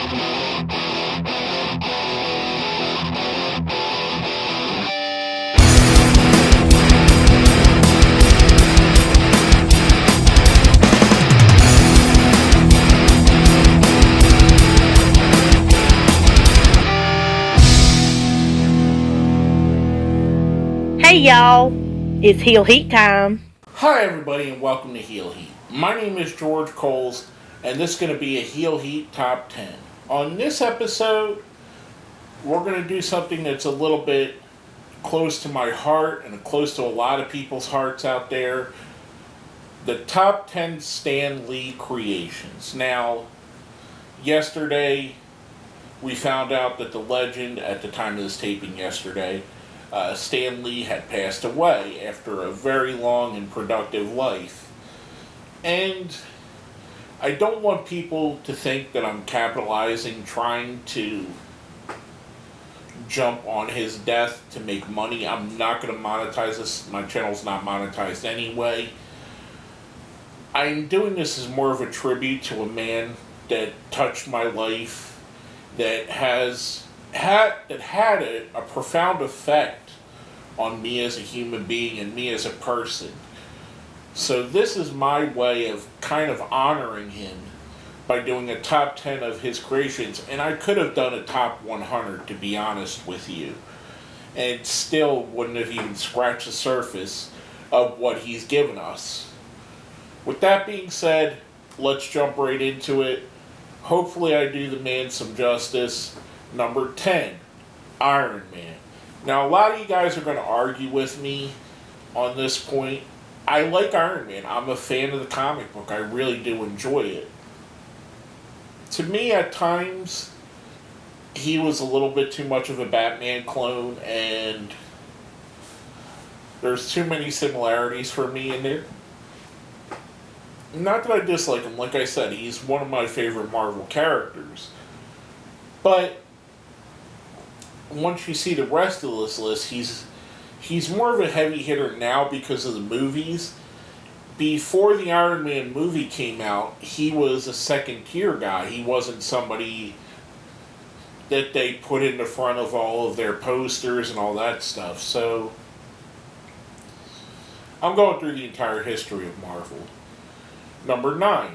Hey y'all, it's Heel Heat time. Hi everybody and welcome to Heel Heat. My name is George Coles and this is going to be a Heel Heat Top 10. On this episode, we're going to do something that's a little bit close to my heart and close to a lot of people's hearts out there. The Top 10 Stan Lee creations. Now, yesterday we found out that the legend, at the time of this taping yesterday, Stan Lee had passed away after a very long and productive life. And I don't want people to think that I'm capitalizing, trying to jump on his death to make money. I'm not going to monetize this. My channel's not monetized anyway. I'm doing this as more of a tribute to a man that touched my life, that had a profound effect on me as a human being and me as a person. So this is my way of kind of honoring him by doing a top 10 of his creations, and I could have done a top 100 to be honest with you, and still wouldn't have even scratched the surface of what he's given us. With that being said, let's jump right into it. Hopefully I do the man some justice. Number 10, Iron Man. Now, a lot of you guys are going to argue with me on this point. I like Iron Man. I'm a fan of the comic book. I really do enjoy it. To me, at times, he was a little bit too much of a Batman clone, and there's too many similarities for me in there. Not that I dislike him. Like I said, he's one of my favorite Marvel characters. But once you see the rest of this list, he's more of a heavy hitter now because of the movies. Before the Iron Man movie came out, he was a second tier guy. He wasn't somebody that they put in the front of all of their posters and all that stuff. So I'm going through the entire history of Marvel. Number 9,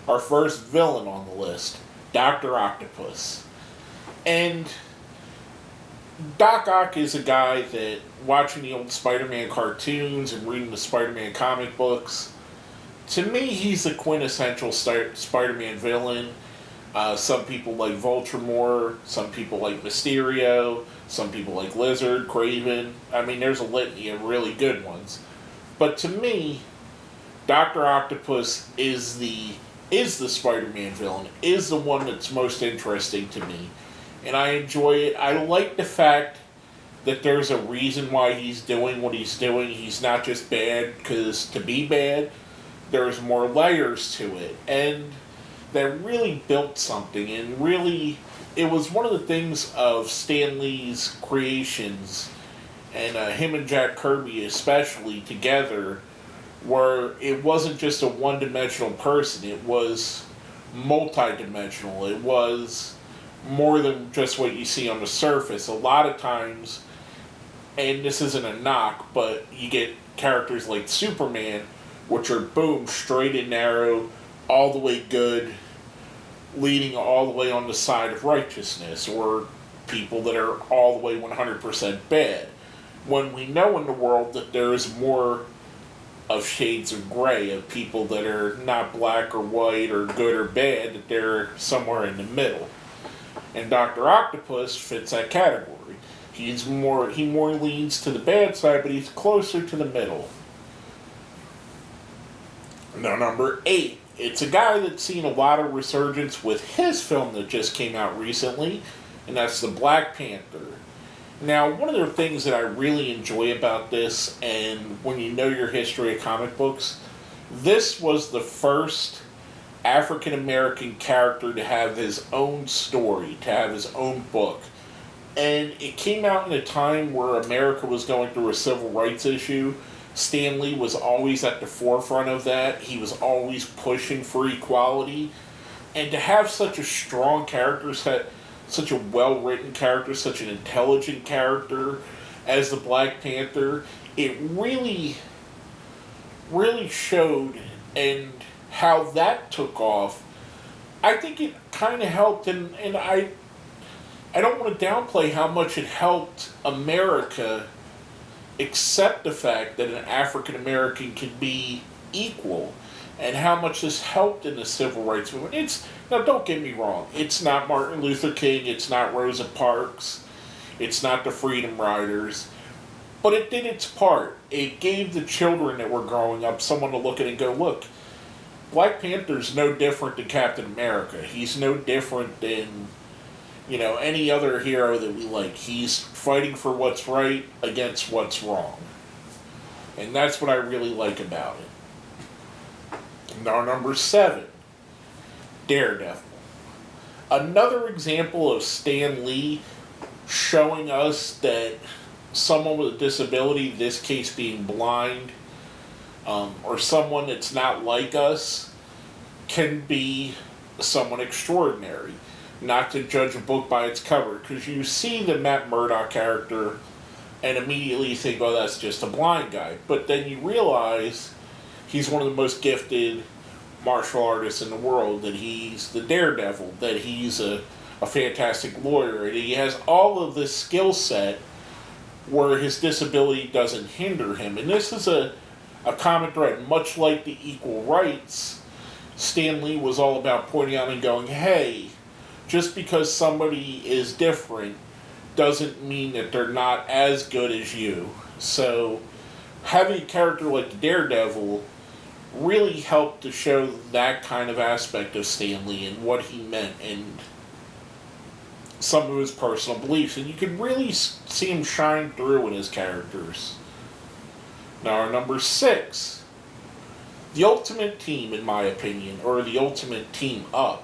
our first villain on the list, Dr. Octopus. And Doc Ock is a guy that, watching the old Spider-Man cartoons and reading the Spider-Man comic books, to me he's the quintessential Spider-Man villain. Some people like Vulture more, some people like Mysterio, some people like Lizard, Kraven. I mean, there's a litany of really good ones. But to me, Dr. Octopus is the Spider-Man villain, is the one that's most interesting to me. And I enjoy it. I like the fact that there's a reason why he's doing what he's doing. He's not just bad because to be bad. There's more layers to it. And that really built something. And really, it was one of the things of Stan Lee's creations, and him and Jack Kirby especially together, where it wasn't just a one-dimensional person. It was multi-dimensional. It was more than just what you see on the surface. A lot of times, and this isn't a knock, but you get characters like Superman, which are boom, straight and narrow, all the way good, leading all the way on the side of righteousness, or people that are all the way 100% bad. When we know in the world that there is more of shades of gray, of people that are not black or white or good or bad, that they're somewhere in the middle. And Dr. Octopus fits that category. He more leans to the bad side, but he's closer to the middle. Now, number 8. It's a guy that's seen a lot of resurgence with his film that just came out recently, and that's the Black Panther. Now, one of the things that I really enjoy about this, and when you know your history of comic books, this was the first African-American character to have his own story, to have his own book. And it came out in a time where America was going through a civil rights issue. Stan Lee was always at the forefront of that. He was always pushing for equality. And to have such a strong character set, such a well-written character, such an intelligent character as the Black Panther, it really, really showed, and how that took off. I think it kind of helped, and I don't want to downplay how much it helped America accept the fact that an African American can be equal, and how much this helped in the civil rights movement. Now, don't get me wrong, it's not Martin Luther King, it's not Rosa Parks, it's not the Freedom Riders, but it did its part. It gave the children that were growing up someone to look at and go, look, Black Panther's no different than Captain America. He's no different than, any other hero that we like. He's fighting for what's right against what's wrong. And that's what I really like about it. Now, number 7, Daredevil. Another example of Stan Lee showing us that someone with a disability, this case being blind, or someone that's not like us, can be someone extraordinary. Not to judge a book by its cover, because you see the Matt Murdock character and immediately think, oh, that's just a blind guy. But then you realize he's one of the most gifted martial artists in the world, that he's the Daredevil, that he's a fantastic lawyer, and he has all of this skill set where his disability doesn't hinder him. And this is a common thread. Much like the equal rights, Stan Lee was all about pointing out and going, hey, just because somebody is different doesn't mean that they're not as good as you. So having a character like the Daredevil really helped to show that kind of aspect of Stan Lee and what he meant, and some of his personal beliefs. And you could really see him shine through in his characters. Now, our number 6, the ultimate team, in my opinion, or the ultimate team up,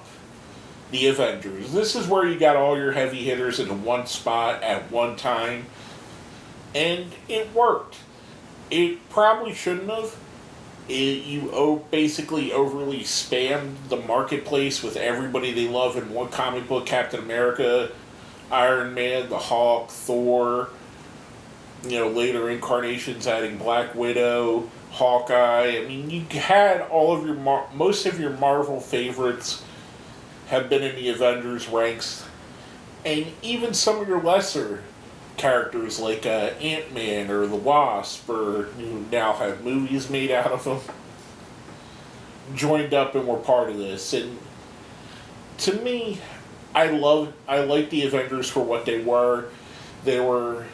the Avengers. This is where you got all your heavy hitters in one spot at one time, and it worked. It probably shouldn't have. You basically overly spammed the marketplace with everybody they love in one comic book: Captain America, Iron Man, the Hulk, Thor, later incarnations adding Black Widow, Hawkeye. I mean, you had all of your most of your Marvel favorites have been in the Avengers ranks, and even some of your lesser characters like Ant-Man or the Wasp, or you now have movies made out of them, joined up and were part of this. And to me, I like the Avengers for what they were. They were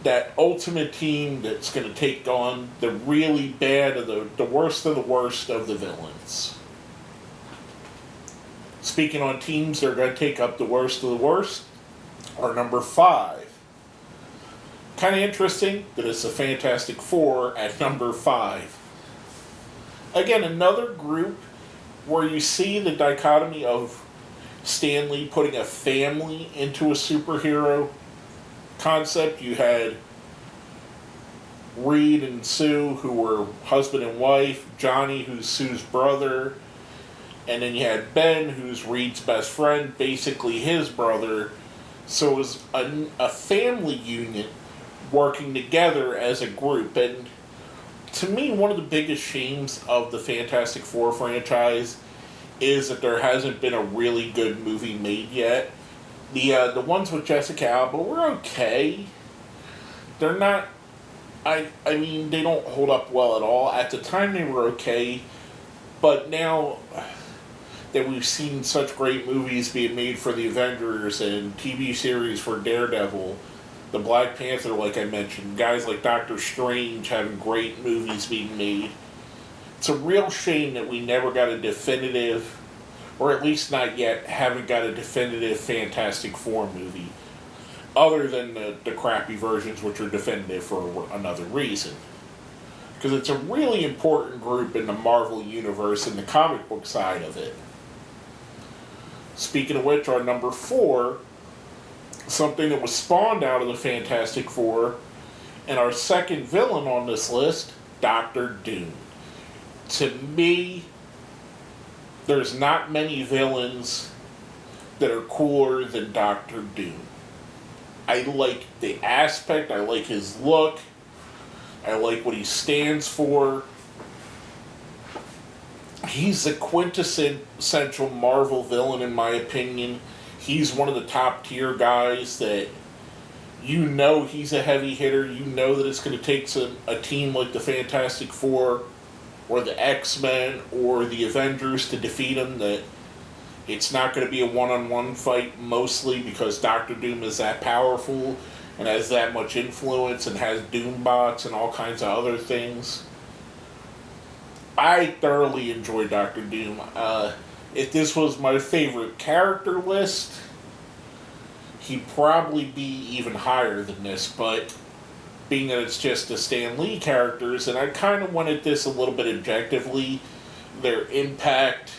that ultimate team that's going to take on the really bad, the worst of the villains. Speaking on teams that are going to take up the worst of the worst, our number 5. Kind of interesting that it's the Fantastic Four at number 5. Again, another group where you see the dichotomy of Stan Lee putting a family into a superhero concept. You had Reed and Sue, who were husband and wife, Johnny, who's Sue's brother, and then you had Ben, who's Reed's best friend, basically his brother. So it was a family unit working together as a group. And to me, one of the biggest shames of the Fantastic Four franchise is that there hasn't been a really good movie made yet. The ones with Jessica Alba were okay. They're not... I mean, they don't hold up well at all. At the time, they were okay. But now that we've seen such great movies being made for the Avengers and TV series for Daredevil, the Black Panther, like I mentioned, guys like Doctor Strange having great movies being made, it's a real shame that we never got a definitive, or at least not yet, haven't got a definitive Fantastic Four movie, other than the crappy versions, which are definitive for another reason. Because it's a really important group in the Marvel Universe and the comic book side of it. Speaking of which, our number 4, something that was spawned out of the Fantastic Four, and our second villain on this list, Dr. Doom. To me, there's not many villains that are cooler than Doctor Doom. I like the aspect, I like his look, I like what he stands for. He's the quintessential Marvel villain in my opinion. He's one of the top tier guys that you know he's a heavy hitter. You know that it's going to take a team like the Fantastic Four or the X-Men or the Avengers to defeat him. That it's not going to be a one-on-one fight mostly because Doctor Doom is that powerful and has that much influence and has Doombots and all kinds of other things. I thoroughly enjoy Doctor Doom. If this was my favorite character list, he'd probably be even higher than this, but being that it's just the Stan Lee characters, and I kind of wanted this a little bit objectively, their impact,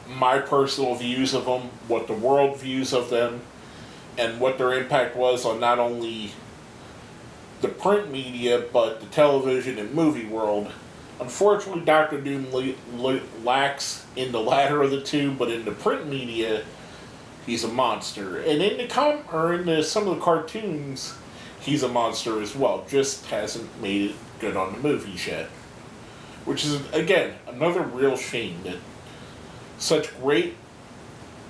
my personal views of them, what the world views of them, and what their impact was on not only the print media, but the television and movie world. Unfortunately, Doctor Doom lacks in the latter of the two, but in the print media, he's a monster. And in the some of the cartoons, he's a monster as well. Just hasn't made it good on the movies yet. Which is, again, another real shame that such great,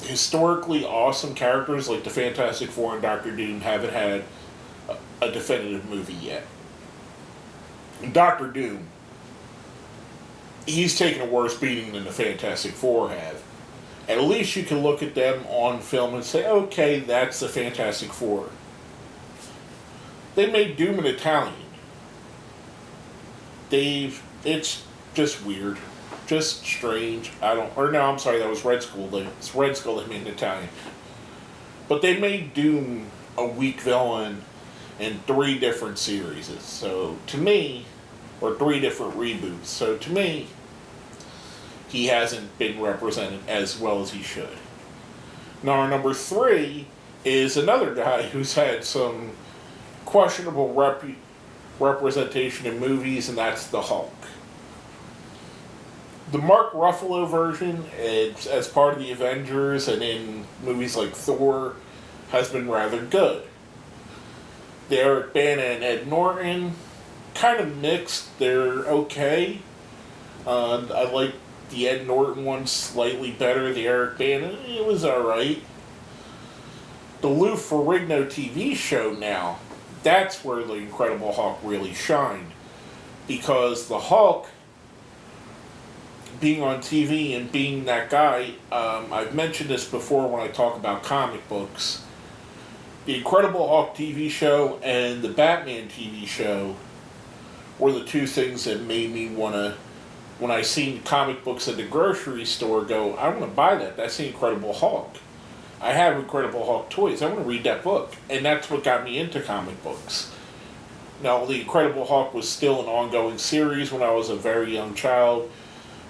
historically awesome characters like the Fantastic Four and Doctor Doom haven't had a definitive movie yet. And Doctor Doom, he's taken a worse beating than the Fantastic Four have. At least you can look at them on film and say, okay, that's the Fantastic Four. They made Doom an Italian. It's just weird. Just strange. I'm sorry, that was Red Skull. It's Red Skull that made an Italian. But they made Doom a weak villain in 3 different series. So to me, or 3 different reboots. So to me, he hasn't been represented as well as he should. Now, our number 3 is another guy who's had some questionable representation in movies, and that's the Hulk. The Mark Ruffalo version, as part of the Avengers and in movies like Thor, has been rather good. The Eric Bana and Ed Norton, kind of mixed. They're okay. I like the Ed Norton one slightly better. The Eric Bana, it was alright. The Lou Ferrigno TV show now, that's where the Incredible Hulk really shined. Because the Hulk, being on TV and being that guy, I've mentioned this before when I talk about comic books. The Incredible Hulk TV show and the Batman TV show were the 2 things that made me want to, when I seen comic books at the grocery store, go, I want to buy that. That's the Incredible Hulk. I have Incredible Hulk toys. I want to read that book. And that's what got me into comic books. Now, the Incredible Hulk was still an ongoing series when I was a very young child.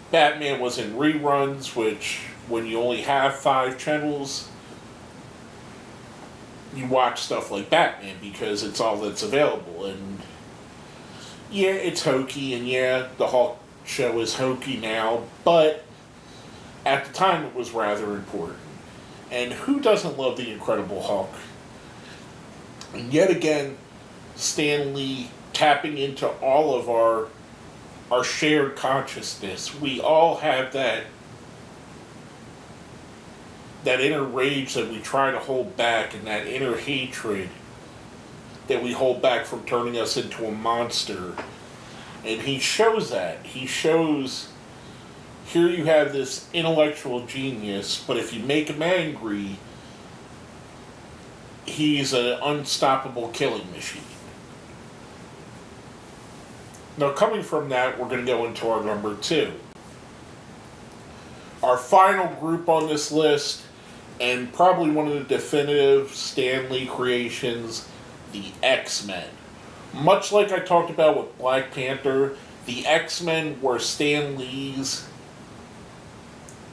Batman was in reruns, which, when you only have 5 channels, you watch stuff like Batman because it's all that's available. And yeah, it's hokey, and yeah, the Hulk show is hokey now, but at the time it was rather important. And who doesn't love the Incredible Hulk? And yet again, Stan Lee tapping into all of our shared consciousness. We all have that inner rage that we try to hold back, and that inner hatred that we hold back from turning us into a monster. And he shows that. He shows, here you have this intellectual genius, but if you make him angry, he's an unstoppable killing machine. Now, coming from that, we're going to go into our number 2. Our final group on this list, and probably one of the definitive Stan Lee creations, the X-Men. Much like I talked about with Black Panther, the X-Men were Stan Lee's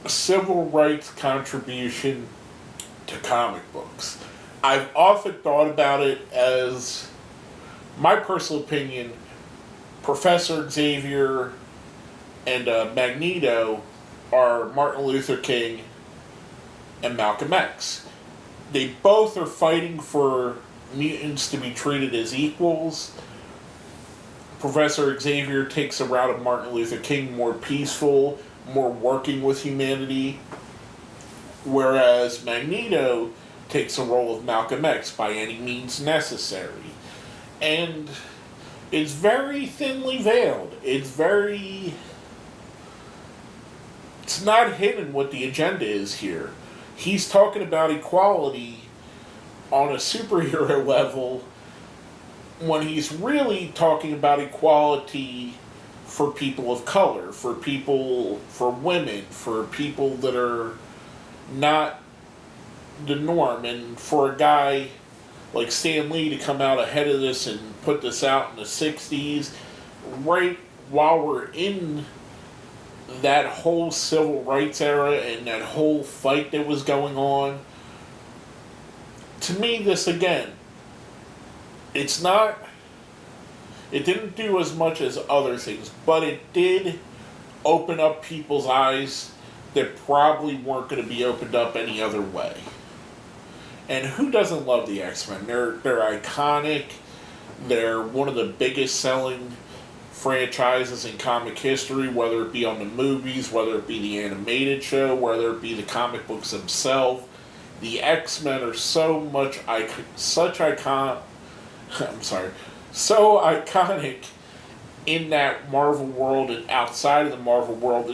civil rights contribution to comic books. I've often thought about it as, my personal opinion, Professor Xavier and Magneto are Martin Luther King and Malcolm X. They both are fighting for mutants to be treated as equals. Professor Xavier takes a route of Martin Luther King, more peaceful, more working with humanity, whereas Magneto takes a role of Malcolm X by any means necessary. And it's very thinly veiled. It's not hidden what the agenda is here. He's talking about equality on a superhero level when he's really talking about equality for people of color, for women, for people that are not the norm. And for a guy like Stan Lee to come out ahead of this and put this out in the 60s, right while we're in that whole civil rights era and that whole fight that was going on, to me, this again, it didn't do as much as other things, but it did open up people's eyes that probably weren't going to be opened up any other way. And who doesn't love the X-Men? They're iconic. They're one of the biggest selling franchises in comic history, whether it be on the movies, whether it be the animated show, whether it be the comic books themselves. The X-Men are so iconic in that Marvel world and outside of the Marvel world.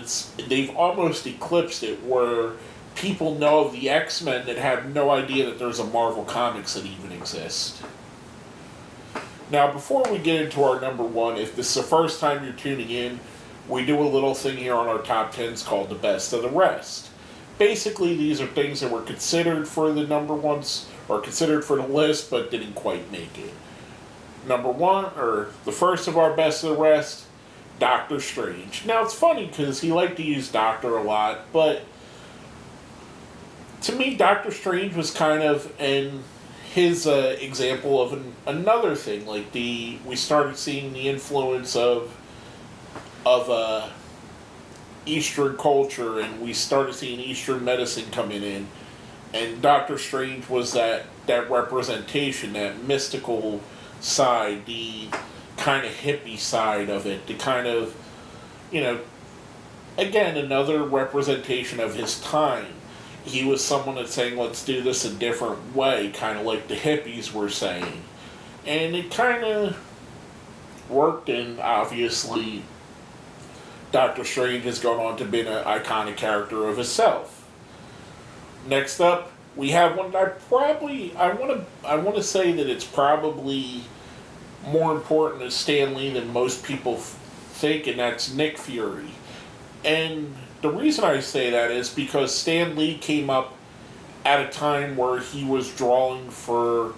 They've almost eclipsed it, where people know of the X-Men that have no idea that there's a Marvel Comics that even exists. Now, before we get into our number one, if this is the first time you're tuning in, we do a little thing here on our top 10s called the best of the rest. Basically, these are things that were considered for the number ones, or considered for the list, but didn't quite make it. Number one, or the first of our best of the rest, Doctor Strange. Now, it's funny because he liked to use Doctor a lot, but to me, Doctor Strange was kind of his example of another thing. Like we started seeing the influence of Eastern culture, and we started seeing Eastern medicine coming in, and Doctor Strange was that representation, that mystical side, the kind of hippie side of it, the kind of, again, another representation of his time. He was someone that's saying, let's do this a different way, kind of like the hippies were saying. And it kind of worked, and obviously Doctor Strange has gone on to be an iconic character of himself. Next up, we have one that I want to say that it's probably more important to Stan Lee than most people think, and that's Nick Fury. And the reason I say that is because Stan Lee came up at a time where he was drawing for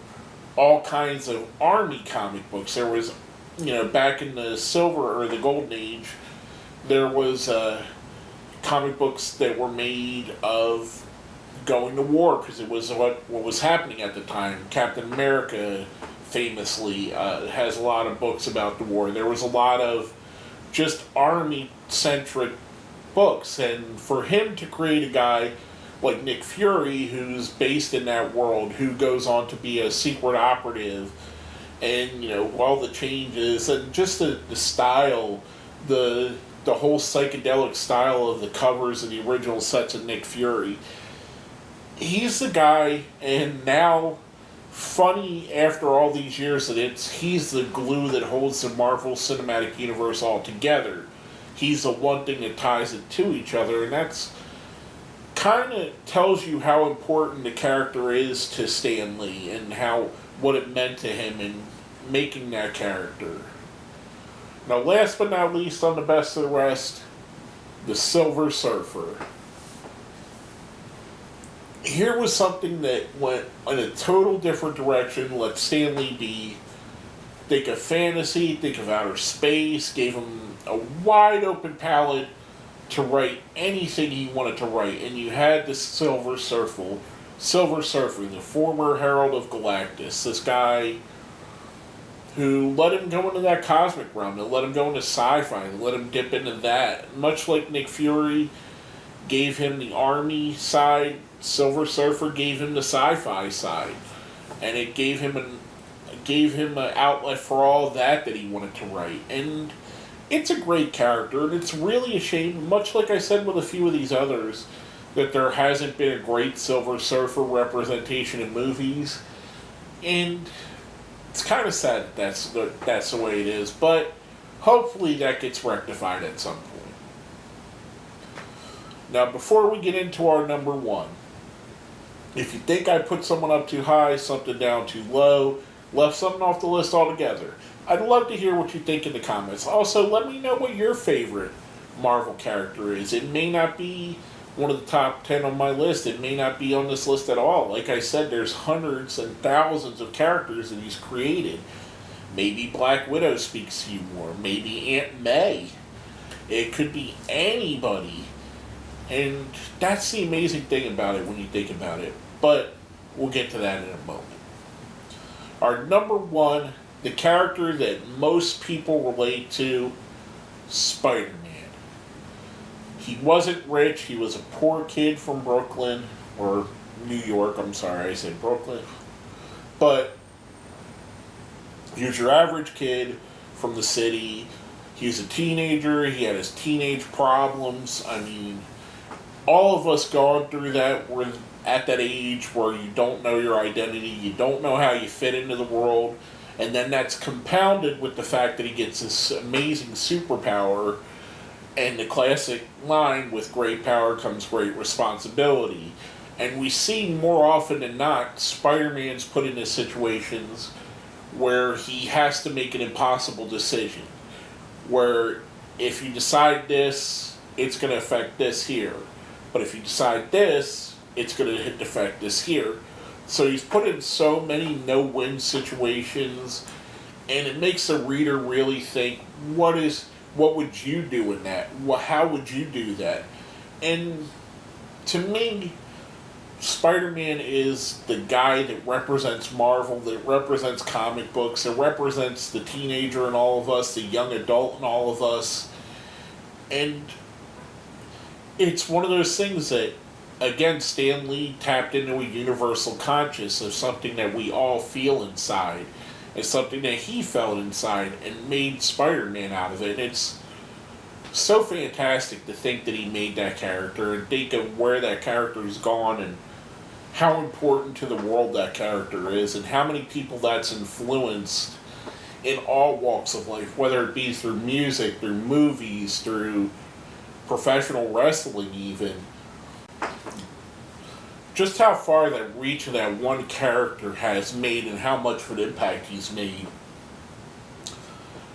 all kinds of army comic books. There was, back in the silver or the golden age, there was comic books that were made of going to war, because it was what was happening at the time. Captain America famously has a lot of books about the war. There was a lot of just army-centric books, and for him to create a guy like Nick Fury, who's based in that world, who goes on to be a secret operative, and all the changes, and just the style, the whole psychedelic style of the covers of the original sets of Nick Fury. He's the guy, and now, funny after all these years, that he's the glue that holds the Marvel Cinematic Universe all together. He's the one thing that ties it to each other, and that's kind of tells you how important the character is to Stan Lee, and what it meant to him in making that character. Now, last but not least, on the best of the rest, the Silver Surfer. Here was something that went in a total different direction, let Stan Lee think of fantasy, think of outer space, gave him a wide open palette to write anything he wanted to write. And you had the Silver Surfer, the former Herald of Galactus, this guy who let him go into that cosmic realm, that let him go into sci-fi, that let him dip into that. Much like Nick Fury, gave him the army side. Silver Surfer gave him the sci-fi side, and it gave him an outlet for all that he wanted to write. And it's a great character, and it's really a shame, much like I said with a few of these others, that there hasn't been a great Silver Surfer representation in movies. And it's kind of sad that's the way it is, but hopefully that gets rectified at some point. Now, before we get into our number one, if you think I put someone up too high, something down too low, left something off the list altogether, I'd love to hear what you think in the comments. Also, let me know what your favorite Marvel character is. It may not be one of the top 10 on my list. It may not be on this list at all. Like I said, there's hundreds and thousands of characters that he's created. Maybe Black Widow speaks to you more. Maybe Aunt May. It could be anybody. And that's the amazing thing about it when you think about it. But we'll get to that in a moment. Our number one, the character that most people relate to, SpiderMan. He wasn't rich. He was a poor kid from Brooklyn, or New York, I'm sorry, I said Brooklyn. But he was your average kid from the city. He was a teenager. He had his teenage problems. I mean, all of us going through that, we're at that age where you don't know your identity, you don't know how you fit into the world, and then that's compounded with the fact that he gets this amazing superpower, and the classic line, with great power comes great responsibility. And we see more often than not, Spider-Man's put into situations where he has to make an impossible decision, where if you decide this, it's going to affect this here. But if you decide this, it's going to affect this here. So he's put in so many no-win situations, and it makes the reader really think, what would you do in that? How would you do that? And to me, Spider-Man is the guy that represents Marvel, that represents comic books, that represents the teenager in all of us, the young adult in all of us. And it's one of those things that, again, Stan Lee tapped into a universal conscious of something that we all feel inside. It's something that he felt inside and made Spider-Man out of it. It's so fantastic to think that he made that character and think of where that character's gone and how important to the world that character is and how many people that's influenced in all walks of life, whether it be through music, through movies, through professional wrestling even. Just how far that reach of that one character has made and how much of an impact he's made.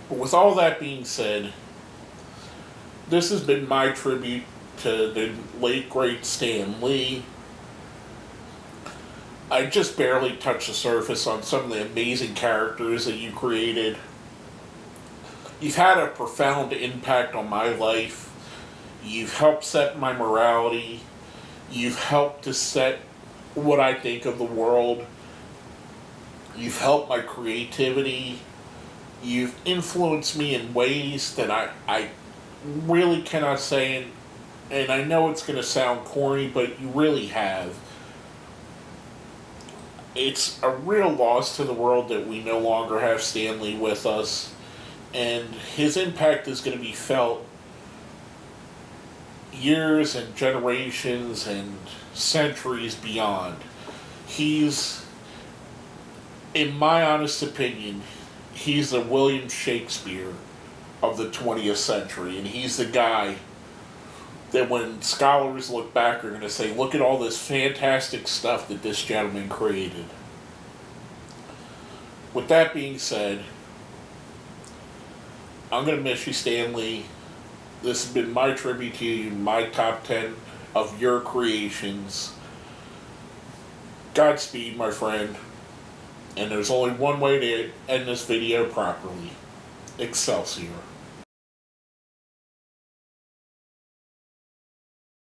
But with all that being said, this has been my tribute to the late great Stan Lee. I just barely touched the surface on some of the amazing characters that you created. You've had a profound impact on my life. You've helped set my morality. You've helped to set what I think of the world. You've helped my creativity. You've influenced me in ways that I really cannot say, and I know it's going to sound corny, but you really have. It's a real loss to the world that we no longer have Stan Lee with us, and his impact is going to be felt years and generations and centuries beyond. He's, in my honest opinion, he's the William Shakespeare of the 20th century, and he's the guy that when scholars look back are going to say, look at all this fantastic stuff that this gentleman created. With that being said, I'm going to miss you, Stan Lee. This has been my tribute to you, my top 10 of your creations. Godspeed, my friend. And there's only one way to end this video properly. Excelsior.